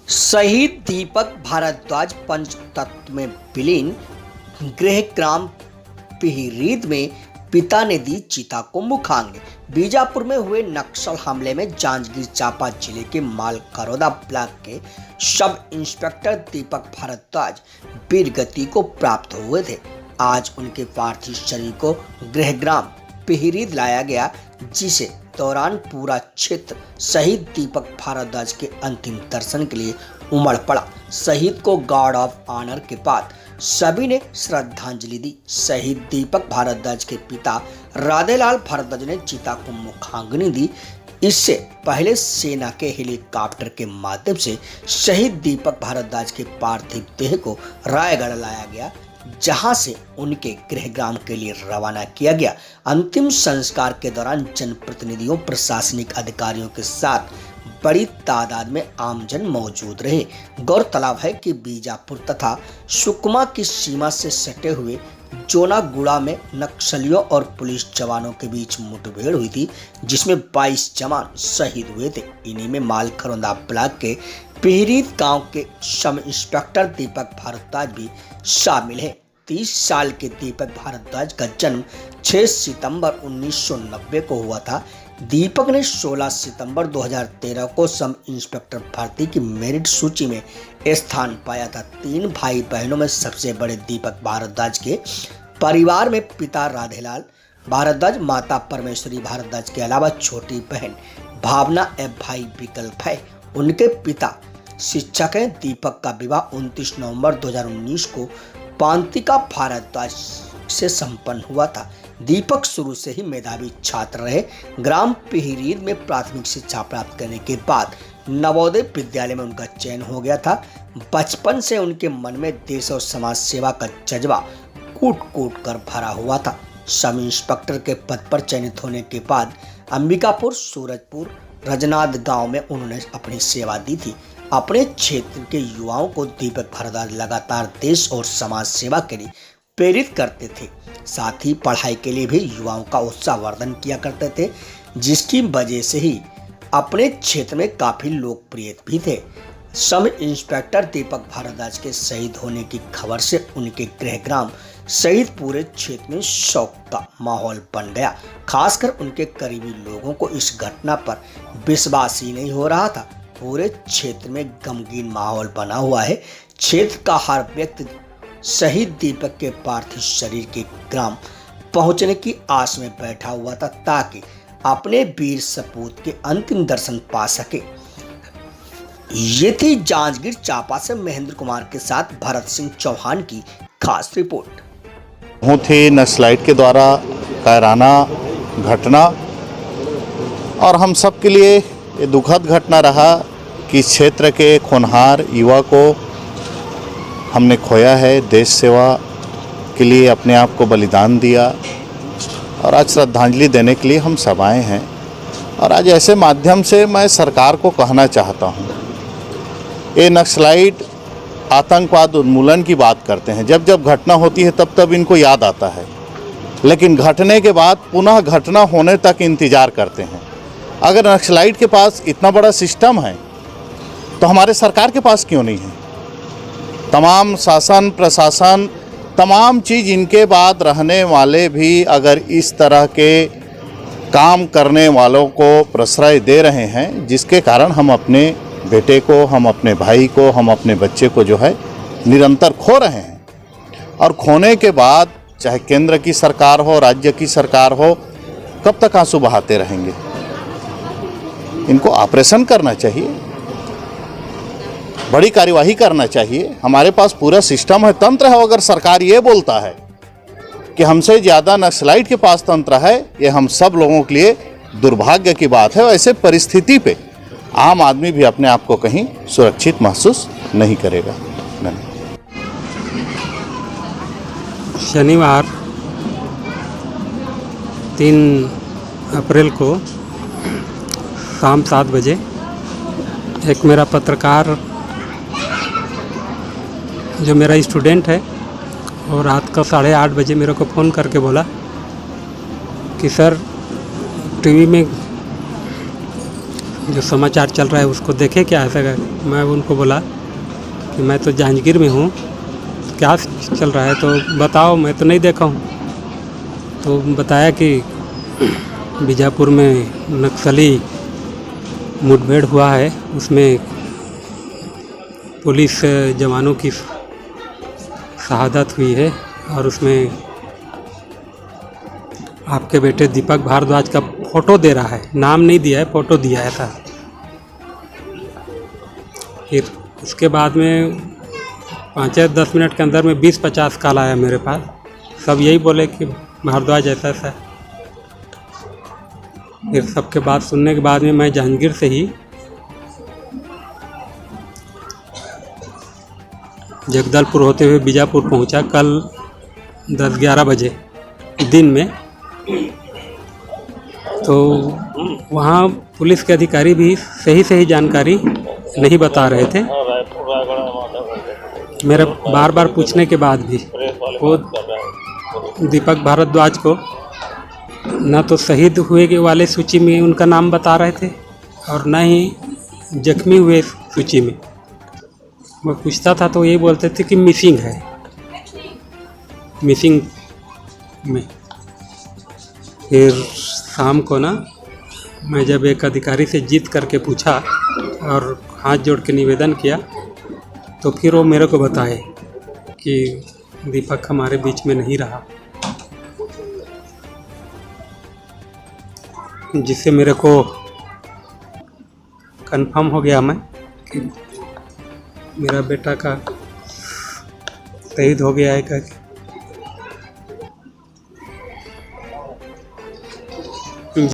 शहीद दीपक भारद्वाज पंचतत्व में विलीन। गृह ग्राम पिहरीद में पिता ने दी चिता को मुखाग्नि। बीजापुर में हुए नक्सल हमले में जांजगीर चांपा जिले के मालखरौदा ब्लॉक के सब इंस्पेक्टर दीपक भारद्वाज वीरगति को प्राप्त हुए थे। आज उनके पार्थिव शरीर को गृह ग्राम पिहरीद लाया गया, जिसे दौरान पूरा क्षेत्र शहीद दीपक भारद्वाज के अंतिम दर्शन के लिए उमड़ पड़ा। शहीद को गार्ड ऑफ ऑनर के बाद सभी ने श्रद्धांजलि दी। शहीद दीपक भारद्वाज के पिता राधेलाल भारद्वाज ने चिता को मुखाग्नि दी। इससे पहले सेना के हेलीकॉप्टर के माध्यम से शहीद दीपक भारद्वाज के पार्थिव देह को रायगढ़ लाया गया, जहां से उनके गृहग्राम के लिए रवाना किया गया। अंतिम संस्कार के दौरान जनप्रतिनिधियों, प्रशासनिक अधिकारियों के साथ बड़ी तादाद में आमजन मौजूद रहे। गौरतलब है कि बीजापुर तथा सुकमा की सीमा से सटे हुए जोनागुड़ा में नक्सलियों और पुलिस जवानों के बीच मुठभेड़ हुई थी, जिसमें 22 जवान शहीद हुए थे। इन्हीं में मालखरौदा ब्लॉक के पिहरीद गांव के सब इंस्पेक्टर दीपक भारद्वाज भी शामिल है। 30 साल के दीपक भारद्वाज का जन्म 6 सितंबर 1990 को हुआ था। दीपक ने 16 सितंबर 2013 को सब इंस्पेक्टर भर्ती की मेरिट सूची में स्थान पाया था। 3 भाई बहनों में सबसे बड़े दीपक भारद्वाज के परिवार में पिता राधेलाल भारद्वाज, माता परमेश्वरी भारद्वाज के अलावा छोटी बहन भावना एवं भाई विकल्प है। उनके पिता शिक्षक हैं। दीपक का विवाह 29 नवंबर 2019 को पांतिका भारद्वाज से संपन्न हुआ था। दीपक शुरू से ही मेधावी छात्र रहे। ग्राम पिहरीद में प्राथमिक शिक्षा प्राप्त करने के बाद नवोदय विद्यालय में उनका चयन हो गया था। बचपन से उनके मन में देश और समाज सेवा का जज्बा कूट कूट कर भरा हुआ था। सब इंस्पेक्टर के पद पर चयनित होने के बाद अंबिकापुर, सूरजपुर, रजनाद गांव में उन्होंने अपनी सेवा दी थी। अपने क्षेत्र के युवाओं को दीपक भारद्वाज लगातार देश और समाज सेवा के लिए प्रेरित करते थे। साथ ही पढ़ाई के लिए भी युवाओं का उत्साहवर्धन किया करते थे, जिसकी वजह से ही अपने क्षेत्र में काफी लोकप्रिय भी थे। सब इंस्पेक्टर दीपक भारद्वाज के शहीद होने की खबर से उनके गृहग्राम सहित पूरे क्षेत्र में शोक का माहौल बन गया। खासकर उनके करीबी लोगों को इस घटना पर विश्वास ही नहीं हो रहा था। पूरे क्षेत्र में गमगीन माहौल बना हुआ है। क्षेत्र का हर व्यक्ति शहीद दीपक के पार्थिव शरीर के ग्राम पहुंचने की आस में बैठा हुआ था, ताकि अपने वीर सपूत के अंतिम दर्शन पा सके। ये थी जांजगीर चांपा से महेंद्र कुमार के साथ भरत सिंह चौहान की खास रिपोर्ट। थे नक्सलाइट के द्वारा कायराना घटना, और हम सब के लिए ये दुखद घटना रहा कि इस क्षेत्र के होनहार युवा को हमने खोया है। देश सेवा के लिए अपने आप को बलिदान दिया, और आज श्रद्धांजलि देने के लिए हम सब आए हैं। और आज ऐसे माध्यम से मैं सरकार को कहना चाहता हूँ, ये नक्सलाइट आतंकवाद उन्मूलन की बात करते हैं। जब जब घटना होती है तब तब इनको याद आता है, लेकिन घटने के बाद पुनः घटना होने तक इंतज़ार करते हैं। अगर नक्सलाइट के पास इतना बड़ा सिस्टम है तो हमारे सरकार के पास क्यों नहीं है? तमाम शासन प्रशासन, तमाम चीज़ इनके बाद रहने वाले भी अगर इस तरह के काम करने वालों को प्रश्रय दे रहे हैं, जिसके कारण हम अपने बेटे को, हम अपने भाई को, हम अपने बच्चे को जो है निरंतर खो रहे हैं। और खोने के बाद चाहे केंद्र की सरकार हो, राज्य की सरकार हो, कब तक आंसू बहाते रहेंगे? इनको ऑपरेशन करना चाहिए, बड़ी कार्यवाही करना चाहिए। हमारे पास पूरा सिस्टम है, तंत्र है। अगर सरकार ये बोलता है कि हमसे ज़्यादा नक्सलाइट के पास तंत्र है, ये हम सब लोगों के लिए दुर्भाग्य की बात है। ऐसे परिस्थिति पे आम आदमी भी अपने आप को कहीं सुरक्षित महसूस नहीं करेगा। शनिवार 3 अप्रैल को शाम 7 बजे एक मेरा पत्रकार, जो मेरा स्टूडेंट है, और रात का 8:30 बजे मेरे को फ़ोन करके बोला कि सर टीवी में जो समाचार चल रहा है उसको देखे क्या ऐसा। मैं उनको बोला कि मैं तो जांजगीर में हूँ, क्या चल रहा है तो बताओ, मैं तो नहीं देखा हूँ। तो बताया कि बीजापुर में नक्सली मुठभेड़ हुआ है, उसमें पुलिस जवानों की शहादत हुई है और उसमें आपके बेटे दीपक भारद्वाज का फ़ोटो दे रहा है, नाम नहीं दिया है, फ़ोटो दिया है था। फिर उसके बाद में 5 या 10 मिनट के अंदर में 20-50 कॉल आया मेरे पास। सब यही बोले कि भारद्वाज ऐसा ऐसा है। फिर सबके बात सुनने के बाद में मैं जहांगीर से ही जगदलपुर होते हुए बीजापुर पहुंचा कल 10-11 बजे दिन में। तो वहाँ पुलिस के अधिकारी भी सही जानकारी नहीं बता रहे थे। मेरे बार बार पूछने के बाद भी वो दीपक भारद्वाज को ना तो शहीद हुए के वाले सूची में उनका नाम बता रहे थे और ना ही जख्मी हुए सूची में। मैं पूछता था तो ये बोलते थे कि मिसिंग है, मिसिंग में। फिर शाम को ना मैं जब एक अधिकारी से जीत करके पूछा और हाथ जोड़ के निवेदन किया तो फिर वो मेरे को बताए कि दीपक हमारे बीच में नहीं रहा, जिससे मेरे को कंफर्म हो गया मैं कि मेरा बेटा का शहीद हो गया है।